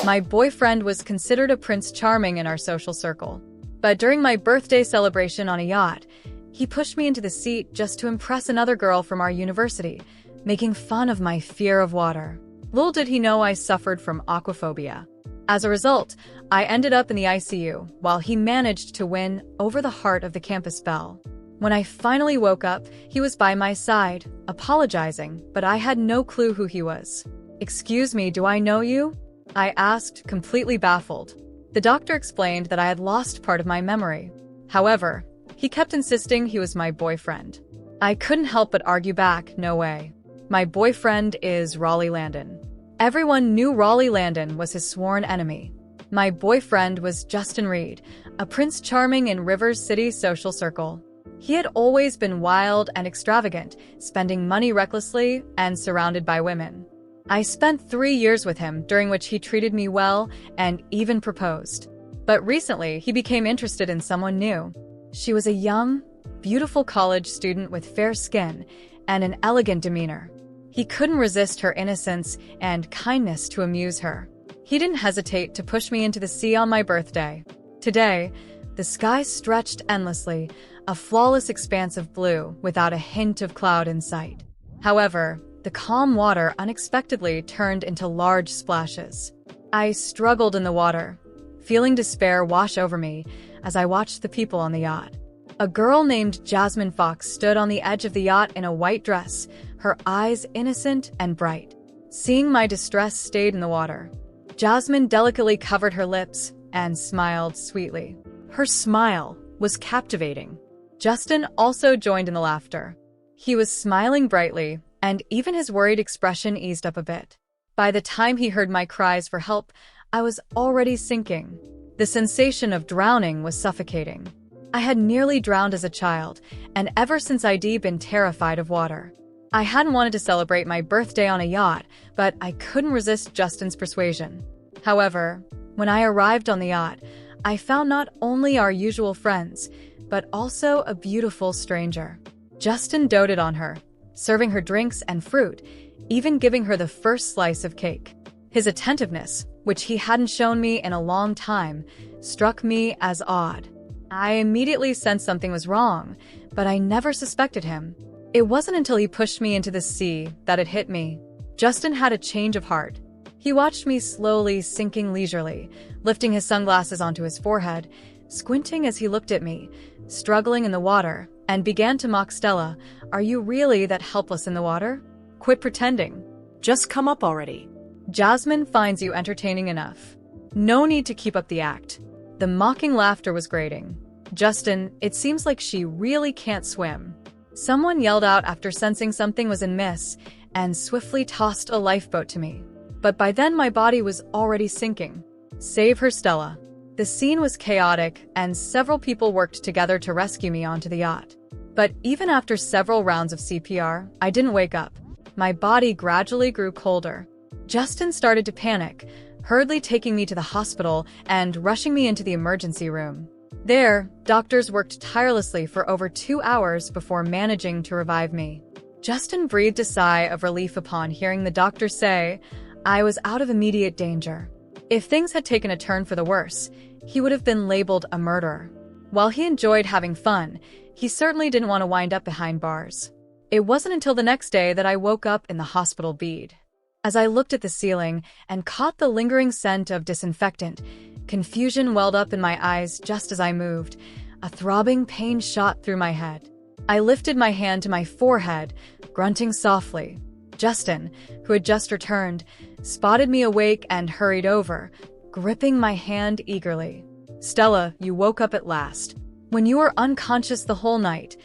My boyfriend was considered a prince charming in our social circle. But during my birthday celebration on a yacht, he pushed me into the seat just to impress another girl from our university, making fun of my fear of water. Little did he know I suffered from aquaphobia. As a result, I ended up in the ICU, while he managed to win over the heart of the campus belle. When I finally woke up, he was by my side, apologizing, but I had no clue who he was. "Excuse me, do I know you?" I asked, completely baffled. The doctor explained that I had lost part of my memory. However, he kept insisting he was my boyfriend. I couldn't help but argue back, "No way. My boyfriend is Raleigh Landon." Everyone knew Raleigh Landon was his sworn enemy. My boyfriend was Justin Reed, a prince charming in Rivers City's social circle. He had always been wild and extravagant, spending money recklessly and surrounded by women. I spent 3 years with him, during which he treated me well and even proposed. But recently, he became interested in someone new. She was a young, beautiful college student with fair skin and an elegant demeanor. He couldn't resist her innocence and kindness to amuse her. He didn't hesitate to push me into the sea on my birthday. Today, the sky stretched endlessly, a flawless expanse of blue without a hint of cloud in sight. However, the calm water unexpectedly turned into large splashes. I struggled in the water, feeling despair wash over me as I watched the people on the yacht. A girl named Jasmine Fox stood on the edge of the yacht in a white dress, her eyes innocent and bright. Seeing my distress stayed in the water. Jasmine delicately covered her lips and smiled sweetly. Her smile was captivating. Justin also joined in the laughter. He was smiling brightly, and even his worried expression eased up a bit. By the time he heard my cries for help, I was already sinking. The sensation of drowning was suffocating. I had nearly drowned as a child, and ever since I'd been terrified of water. I hadn't wanted to celebrate my birthday on a yacht, but I couldn't resist Justin's persuasion. However, when I arrived on the yacht, I found not only our usual friends, but also a beautiful stranger. Justin doted on her, serving her drinks and fruit, even giving her the first slice of cake. His attentiveness, which he hadn't shown me in a long time, struck me as odd. I immediately sensed something was wrong, but I never suspected him. It wasn't until he pushed me into the sea that it hit me. Justin had a change of heart. He watched me slowly sinking leisurely, lifting his sunglasses onto his forehead, squinting as he looked at me, struggling in the water, and began to mock. "Stella, are you really that helpless in the water? Quit pretending. Just come up already. Jasmine finds you entertaining enough. No need to keep up the act." The mocking laughter was grating. "Justin, it seems like she really can't swim." Someone yelled out after sensing something was amiss and swiftly tossed a lifeboat to me. But by then my body was already sinking. "Save her, Stella." The scene was chaotic, and several people worked together to rescue me onto the yacht. But even after several rounds of CPR, I didn't wake up. My body gradually grew colder. Justin started to panic, hurriedly taking me to the hospital and rushing me into the emergency room. There, doctors worked tirelessly for over 2 hours before managing to revive me. Justin breathed a sigh of relief upon hearing the doctor say I was out of immediate danger. If things had taken a turn for the worse, he would have been labeled a murderer. While he enjoyed having fun, he certainly didn't want to wind up behind bars. It wasn't until the next day that I woke up in the hospital bed. As I looked at the ceiling and caught the lingering scent of disinfectant, confusion welled up in my eyes just as I moved. A throbbing pain shot through my head. I lifted my hand to my forehead, grunting softly. Justin, who had just returned, spotted me awake and hurried over, gripping my hand eagerly. "Stella, you woke up at last. When you were unconscious the whole night,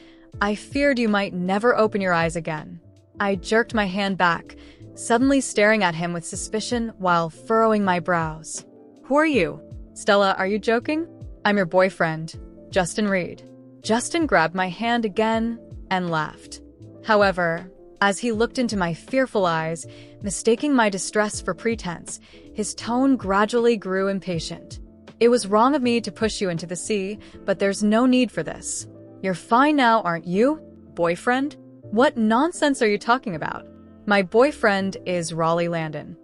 I feared you might never open your eyes again." I jerked my hand back, suddenly staring at him with suspicion while furrowing my brows. "Who are you?" "Stella, are you joking? I'm your boyfriend, Justin Reed." Justin grabbed my hand again and laughed. However, as he looked into my fearful eyes, mistaking my distress for pretense, his tone gradually grew impatient. "It was wrong of me to push you into the sea, but there's no need for this. You're fine now, aren't you? Boyfriend? What nonsense are you talking about? My boyfriend is Raleigh Landon."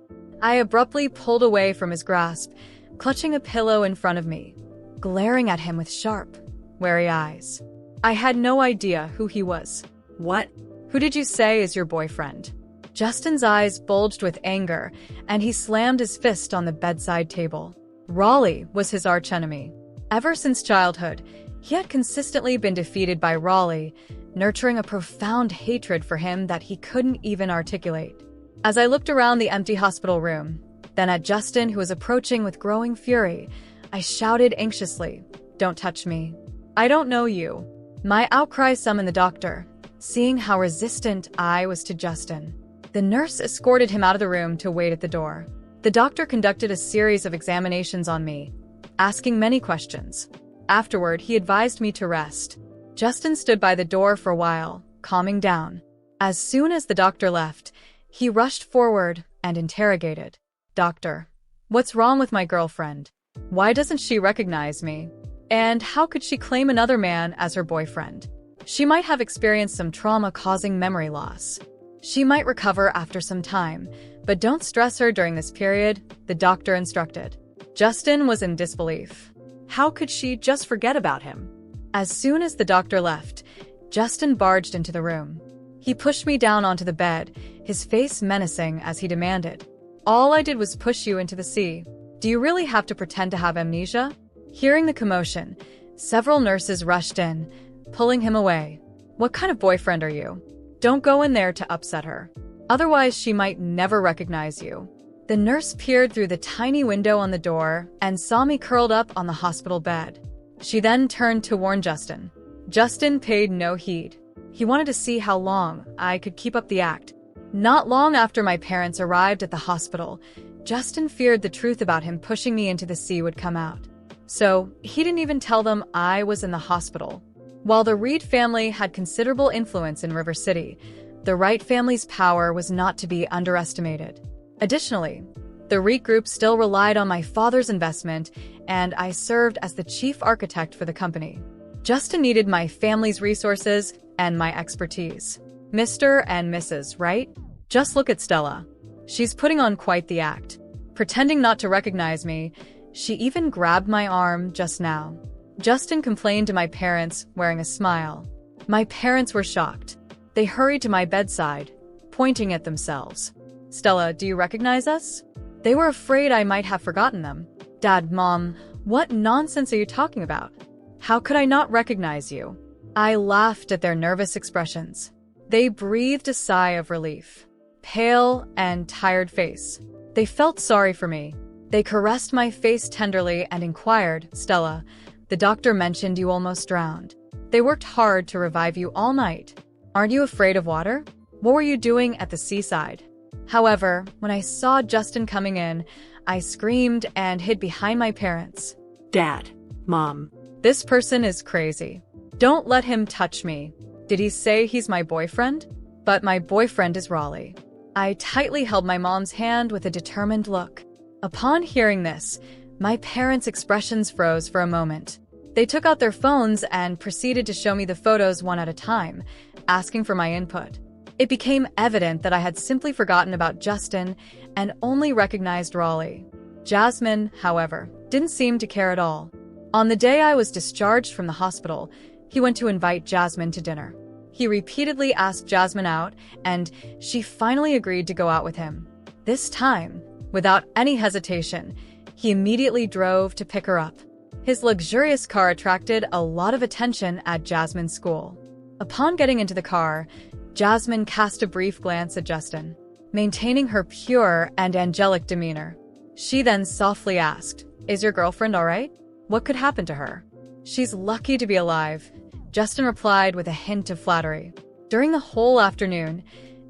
I abruptly pulled away from his grasp, clutching a pillow in front of me, glaring at him with sharp, wary eyes. I had no idea who he was. What? Who did you say is your boyfriend? Justin's eyes bulged with anger, and he slammed his fist on the bedside table. Raleigh was his archenemy. Ever since childhood, he had consistently been defeated by Raleigh, nurturing a profound hatred for him that he couldn't even articulate. As I looked around the empty hospital room, then at Justin, who was approaching with growing fury, I shouted anxiously, "Don't touch me. I don't know you." My outcry summoned the doctor, seeing how resistant I was to Justin. The nurse escorted him out of the room to wait at the door. The doctor conducted a series of examinations on me, asking many questions. Afterward, he advised me to rest. Justin stood by the door for a while, calming down. As soon as the doctor left, he rushed forward and interrogated. "Doctor, what's wrong with my girlfriend? Why doesn't she recognize me? And how could she claim another man as her boyfriend? She might have experienced some trauma causing memory loss. She might recover after some time, but don't stress her during this period," the doctor instructed. Justin was in disbelief. How could she just forget about him? As soon as the doctor left, Justin barged into the room. He pushed me down onto the bed, his face menacing as he demanded, "All I did was push you into the sea. Do you really have to pretend to have amnesia?" Hearing the commotion, several nurses rushed in, pulling him away. "What kind of boyfriend are you? Don't go in there to upset her. Otherwise, she might never recognize you." The nurse peered through the tiny window on the door and saw me curled up on the hospital bed. She then turned to warn Justin. Justin paid no heed. He wanted to see how long I could keep up the act. Not long after my parents arrived at the hospital, Justin feared the truth about him pushing me into the sea would come out. So he didn't even tell them I was in the hospital. While the Reed family had considerable influence in River City, the Wright family's power was not to be underestimated. Additionally, the Reed group still relied on my father's investment, and I served as the chief architect for the company. Justin needed my family's resources and my expertise. Mr. and Mrs. Wright? Just look at Stella. She's putting on quite the act. Pretending not to recognize me, she even grabbed my arm just now. Justin complained to my parents, wearing a smile. My parents were shocked. They hurried to my bedside, pointing at themselves. "Stella, do you recognize us?" They were afraid I might have forgotten them. "Dad, Mom, what nonsense are you talking about? How could I not recognize you?" I laughed at their nervous expressions. They breathed a sigh of relief. Pale and tired face. They felt sorry for me. They caressed my face tenderly and inquired, "Stella, the doctor mentioned you almost drowned. They worked hard to revive you all night. Aren't you afraid of water? What were you doing at the seaside?" However, when I saw Justin coming in, I screamed and hid behind my parents. "Dad, Mom. This person is crazy. Don't let him touch me. Did he say he's my boyfriend? But my boyfriend is Raleigh." I tightly held my mom's hand with a determined look. Upon hearing this, my parents' expressions froze for a moment. They took out their phones and proceeded to show me the photos one at a time, asking for my input. It became evident that I had simply forgotten about Justin and only recognized Raleigh. Jasmine, however, didn't seem to care at all. On the day I was discharged from the hospital, he went to invite Jasmine to dinner. He repeatedly asked Jasmine out, and she finally agreed to go out with him. This time, without any hesitation, he immediately drove to pick her up. His luxurious car attracted a lot of attention at Jasmine's school. Upon getting into the car, Jasmine cast a brief glance at Justin, maintaining her pure and angelic demeanor. She then softly asked, "Is your girlfriend all right? What could happen to her?" "She's lucky to be alive," Justin replied with a hint of flattery. During the whole afternoon,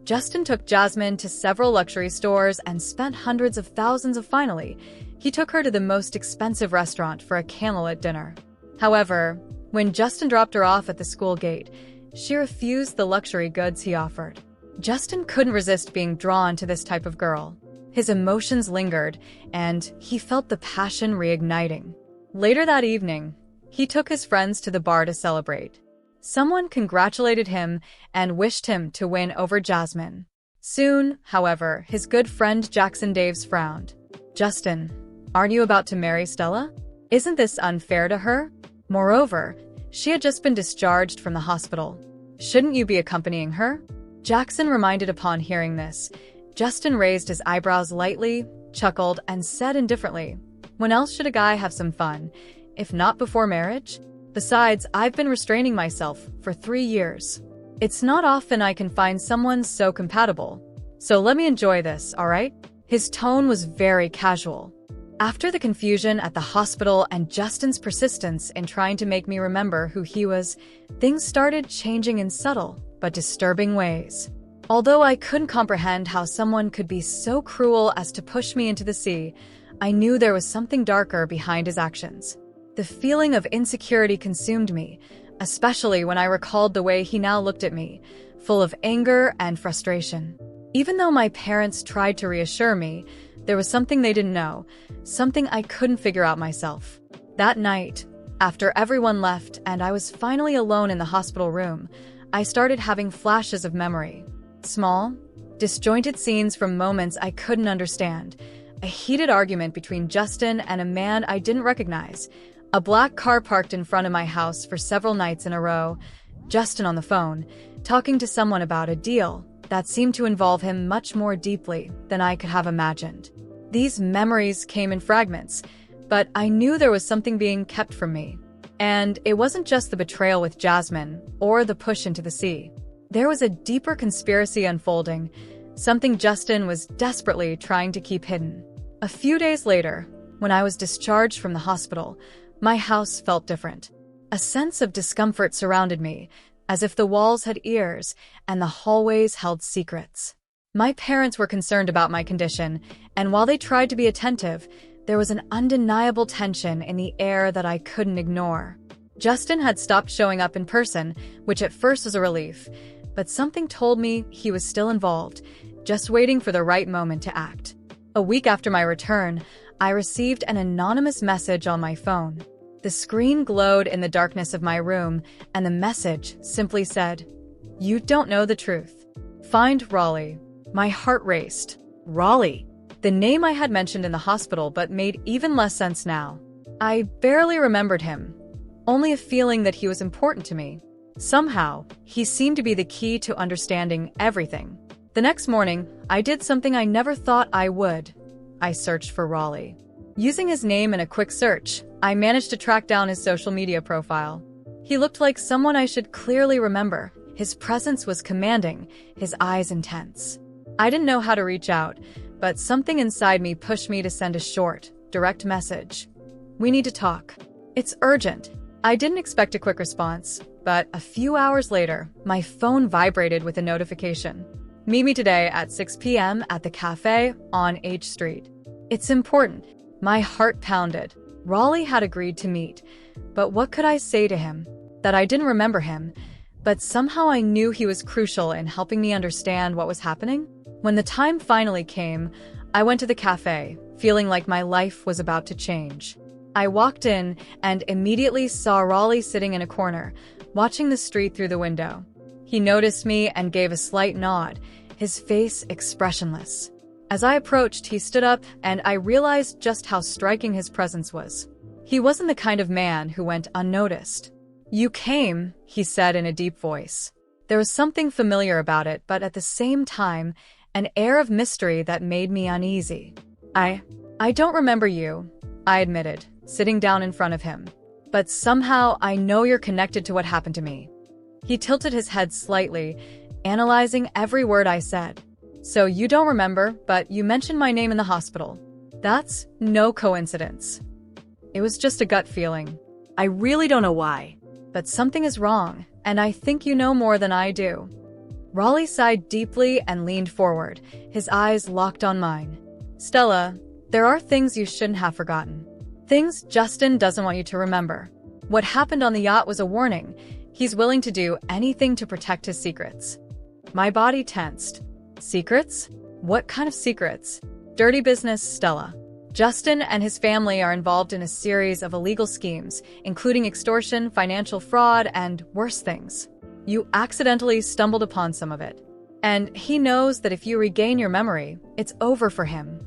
Justin took Jasmine to several luxury stores and spent hundreds of thousands of finally. He took her to the most expensive restaurant for a candlelit dinner. However, when Justin dropped her off at the school gate, she refused the luxury goods he offered. Justin couldn't resist being drawn to this type of girl. His emotions lingered, and he felt the passion reigniting. Later that evening, he took his friends to the bar to celebrate. Someone congratulated him and wished him to win over Jasmine. Soon, however, his good friend Jackson Daves frowned. "Justin, aren't you about to marry Stella? Isn't this unfair to her? Moreover, she had just been discharged from the hospital. Shouldn't you be accompanying her?" Jackson reminded upon hearing this. Justin raised his eyebrows lightly, chuckled, and said indifferently, "When else should a guy have some fun, if not before marriage? Besides, I've been restraining myself for 3 years. It's not often I can find someone so compatible. So let me enjoy this, all right?" His tone was very casual. After the confusion at the hospital and Justin's persistence in trying to make me remember who he was, things started changing in subtle but disturbing ways. Although I couldn't comprehend how someone could be so cruel as to push me into the sea, I knew there was something darker behind his actions. The feeling of insecurity consumed me, especially when I recalled the way he now looked at me, full of anger and frustration. Even though my parents tried to reassure me, there was something they didn't know, something I couldn't figure out myself. That night, after everyone left and I was finally alone in the hospital room, I started having flashes of memory. Small, disjointed scenes from moments I couldn't understand. A heated argument between Justin and a man I didn't recognize. A black car parked in front of my house for several nights in a row. Justin on the phone, talking to someone about a deal that seemed to involve him much more deeply than I could have imagined. These memories came in fragments, but I knew there was something being kept from me. And it wasn't just the betrayal with Jasmine or the push into the sea. There was a deeper conspiracy unfolding, something Justin was desperately trying to keep hidden. A few days later, when I was discharged from the hospital, my house felt different. A sense of discomfort surrounded me, as if the walls had ears and the hallways held secrets. My parents were concerned about my condition, and while they tried to be attentive, there was an undeniable tension in the air that I couldn't ignore. Justin had stopped showing up in person, which at first was a relief, but something told me he was still involved, just waiting for the right moment to act. A week after my return, I received an anonymous message on my phone. The screen glowed in the darkness of my room, and the message simply said, "You don't know the truth. Find Raleigh." My heart raced. Raleigh, the name I had mentioned in the hospital but made even less sense now. I barely remembered him, only a feeling that he was important to me. Somehow, he seemed to be the key to understanding everything. The next morning, I did something I never thought I would. I searched for Raleigh. Using his name in a quick search, I managed to track down his social media profile. He looked like someone I should clearly remember. His presence was commanding, his eyes intense. I didn't know how to reach out, but something inside me pushed me to send a short, direct message. "We need to talk. It's urgent." I didn't expect a quick response, but a few hours later, my phone vibrated with a notification. "Meet me today at 6 p.m. at the cafe on H Street. It's important." My heart pounded. Raleigh had agreed to meet, but what could I say to him? That I didn't remember him, but somehow I knew he was crucial in helping me understand what was happening. When the time finally came, I went to the cafe, feeling like my life was about to change. I walked in and immediately saw Raleigh sitting in a corner, watching the street through the window. He noticed me and gave a slight nod, his face expressionless. As I approached, he stood up, and I realized just how striking his presence was. He wasn't the kind of man who went unnoticed. "You came," he said in a deep voice. There was something familiar about it, but at the same time, an air of mystery that made me uneasy. I don't remember you," I admitted, sitting down in front of him. "But somehow I know you're connected to what happened to me." He tilted his head slightly, analyzing every word I said. "So you don't remember, but you mentioned my name in the hospital. That's no coincidence. It was just a gut feeling. I really don't know why. But something is wrong, and I think you know more than I do." Raleigh sighed deeply and leaned forward, his eyes locked on mine. "Stella, there are things you shouldn't have forgotten. Things Justin doesn't want you to remember. What happened on the yacht was a warning. He's willing to do anything to protect his secrets." My body tensed. "Secrets? What kind of secrets?" "Dirty business, Stella. Justin and his family are involved in a series of illegal schemes, including extortion, financial fraud, and worse things. You accidentally stumbled upon some of it. And he knows that if you regain your memory, it's over for him.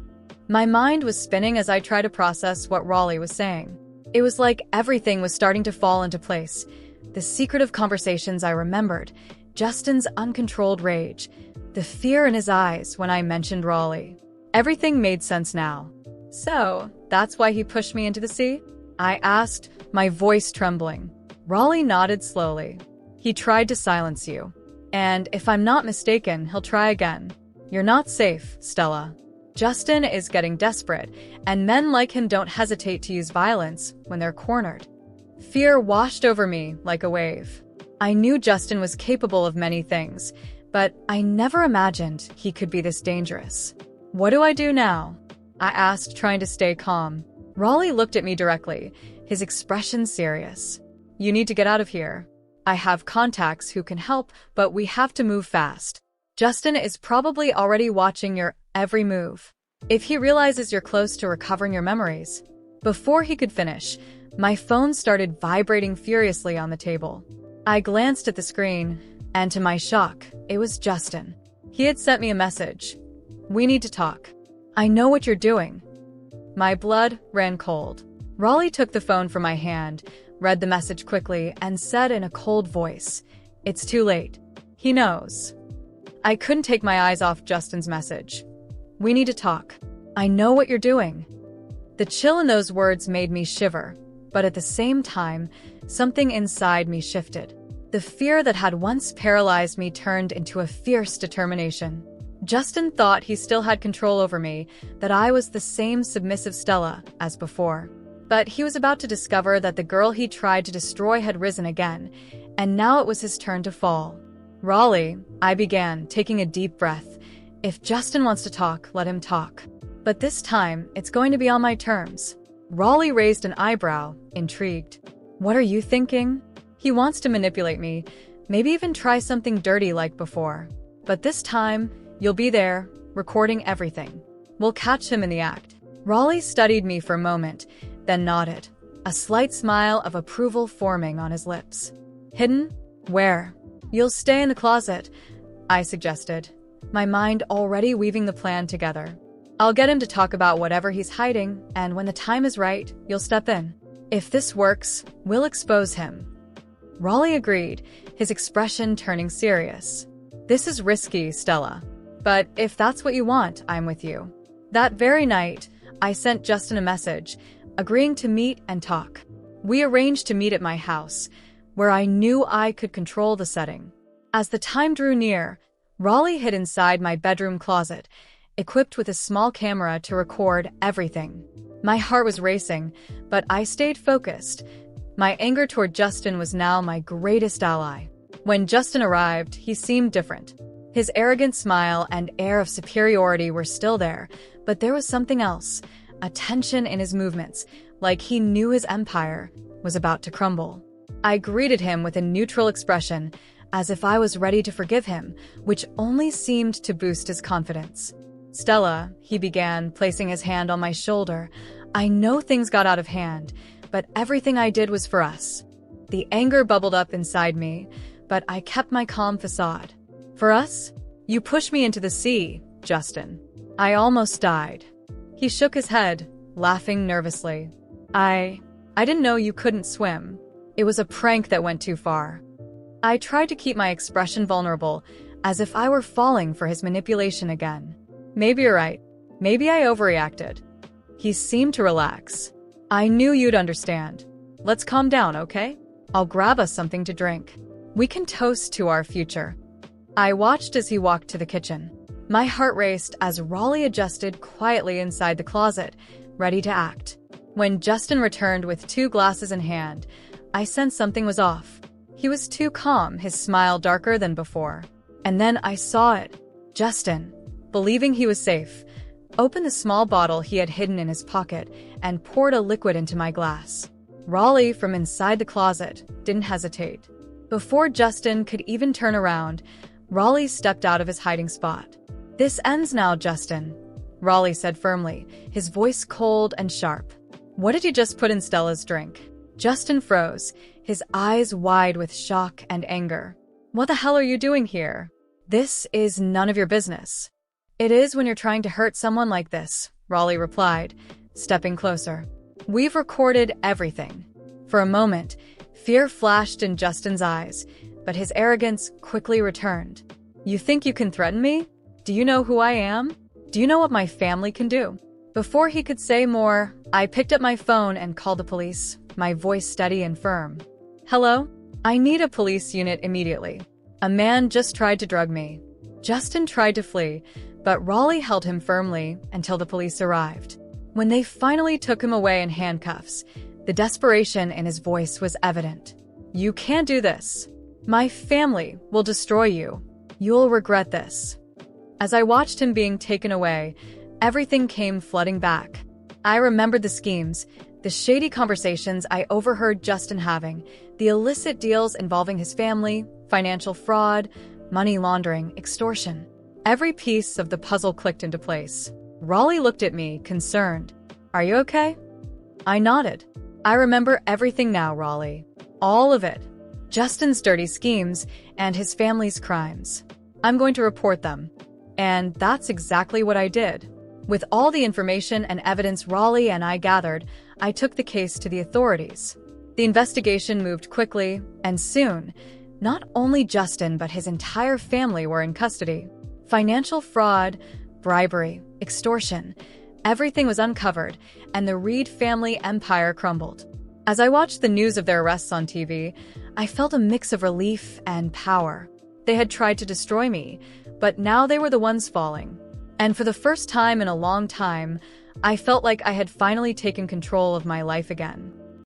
My mind was spinning as I tried to process what Raleigh was saying. It was like everything was starting to fall into place. The secretive conversations I remembered, Justin's uncontrolled rage, the fear in his eyes when I mentioned Raleigh. Everything made sense now. So, that's why he pushed me into the sea? I asked, my voice trembling. Raleigh nodded slowly. He tried to silence you. And if I'm not mistaken, he'll try again. You're not safe, Stella. Justin is getting desperate, and men like him don't hesitate to use violence when they're cornered. Fear washed over me like a wave. I knew Justin was capable of many things, but I never imagined he could be this dangerous. What do I do now? I asked, trying to stay calm. Raleigh looked at me directly, his expression serious. You need to get out of here. I have contacts who can help, but we have to move fast. Justin is probably already watching your every move. If he realizes you're close to recovering your memories. Before he could finish, my phone started vibrating furiously on the table. I glanced at the screen, and to my shock, it was Justin. He had sent me a message. We need to talk. I know what you're doing. My blood ran cold. Raleigh took the phone from my hand, read the message quickly, and said in a cold voice, It's too late. He knows. I couldn't take my eyes off Justin's message. We need to talk. I know what you're doing. The chill in those words made me shiver, but at the same time, something inside me shifted. The fear that had once paralyzed me turned into a fierce determination. Justin thought he still had control over me, that I was the same submissive Stella as before. But he was about to discover that the girl he tried to destroy had risen again, and now it was his turn to fall. Raleigh, I began, taking a deep breath. If Justin wants to talk, let him talk. But this time, it's going to be on my terms. Raleigh raised an eyebrow, intrigued. What are you thinking? He wants to manipulate me, maybe even try something dirty like before. But this time, you'll be there, recording everything. We'll catch him in the act. Raleigh studied me for a moment, then nodded, a slight smile of approval forming on his lips. Hidden? Where? You'll stay in the closet, I suggested, my mind already weaving the plan together. I'll get him to talk about whatever he's hiding, and when the time is right, you'll step in. If this works, we'll expose him. Raleigh agreed, his expression turning serious. This is risky, Stella. But if that's what you want, I'm with you. That very night, I sent Justin a message, agreeing to meet and talk. We arranged to meet at my house, where I knew I could control the setting. As the time drew near, Raleigh hid inside my bedroom closet, equipped with a small camera to record everything. My heart was racing, but I stayed focused. My anger toward Justin was now my greatest ally. When Justin arrived, he seemed different. His arrogant smile and air of superiority were still there, but there was something else, a tension in his movements, like he knew his empire was about to crumble. I greeted him with a neutral expression, as if I was ready to forgive him, which only seemed to boost his confidence. Stella, he began, placing his hand on my shoulder. I know things got out of hand, but everything I did was for us. The anger bubbled up inside me, but I kept my calm facade. For us? You pushed me into the sea, Justin. I almost died. He shook his head, laughing nervously. I didn't know you couldn't swim. It was a prank that went too far. I tried to keep my expression vulnerable, as if I were falling for his manipulation again. Maybe you're right. Maybe I overreacted. He seemed to relax. I knew you'd understand. Let's calm down, okay? I'll grab us something to drink. We can toast to our future. I watched as he walked to the kitchen. My heart raced as Raleigh adjusted quietly inside the closet, ready to act. When Justin returned with 2 glasses in hand, I sensed something was off. He was too calm, his smile darker than before. And then I saw it. Justin, believing he was safe, opened the small bottle he had hidden in his pocket and poured a liquid into my glass. Raleigh, from inside the closet, didn't hesitate. Before Justin could even turn around, Raleigh stepped out of his hiding spot. This ends now, Justin, Raleigh said firmly, his voice cold and sharp. What did you just put in Stella's drink? Justin froze, his eyes wide with shock and anger. What the hell are you doing here? This is none of your business. It is when you're trying to hurt someone like this, Raleigh replied, stepping closer. We've recorded everything. For a moment, fear flashed in Justin's eyes, but his arrogance quickly returned. You think you can threaten me? Do you know who I am? Do you know what my family can do? Before he could say more, I picked up my phone and called the police, my voice steady and firm. Hello? I need a police unit immediately. A man just tried to drug me. Justin tried to flee, but Raleigh held him firmly until the police arrived. When they finally took him away in handcuffs, the desperation in his voice was evident. You can't do this. My family will destroy you. You'll regret this. As I watched him being taken away, everything came flooding back. I remembered the schemes, the shady conversations I overheard Justin having, the illicit deals involving his family, financial fraud, money laundering, extortion. Every piece of the puzzle clicked into place. Raleigh looked at me, concerned. Are you okay? I nodded. I remember everything now, Raleigh. All of it. Justin's dirty schemes and his family's crimes. I'm going to report them. And that's exactly what I did. With all the information and evidence Raleigh and I gathered, I took the case to the authorities. The investigation moved quickly, and soon, not only Justin but his entire family were in custody. Financial fraud, bribery, extortion, everything was uncovered, and the Reed family empire crumbled. As I watched the news of their arrests on TV, I felt a mix of relief and power. They had tried to destroy me, but now they were the ones falling. And for the first time in a long time, I felt like I had finally taken control of my life again.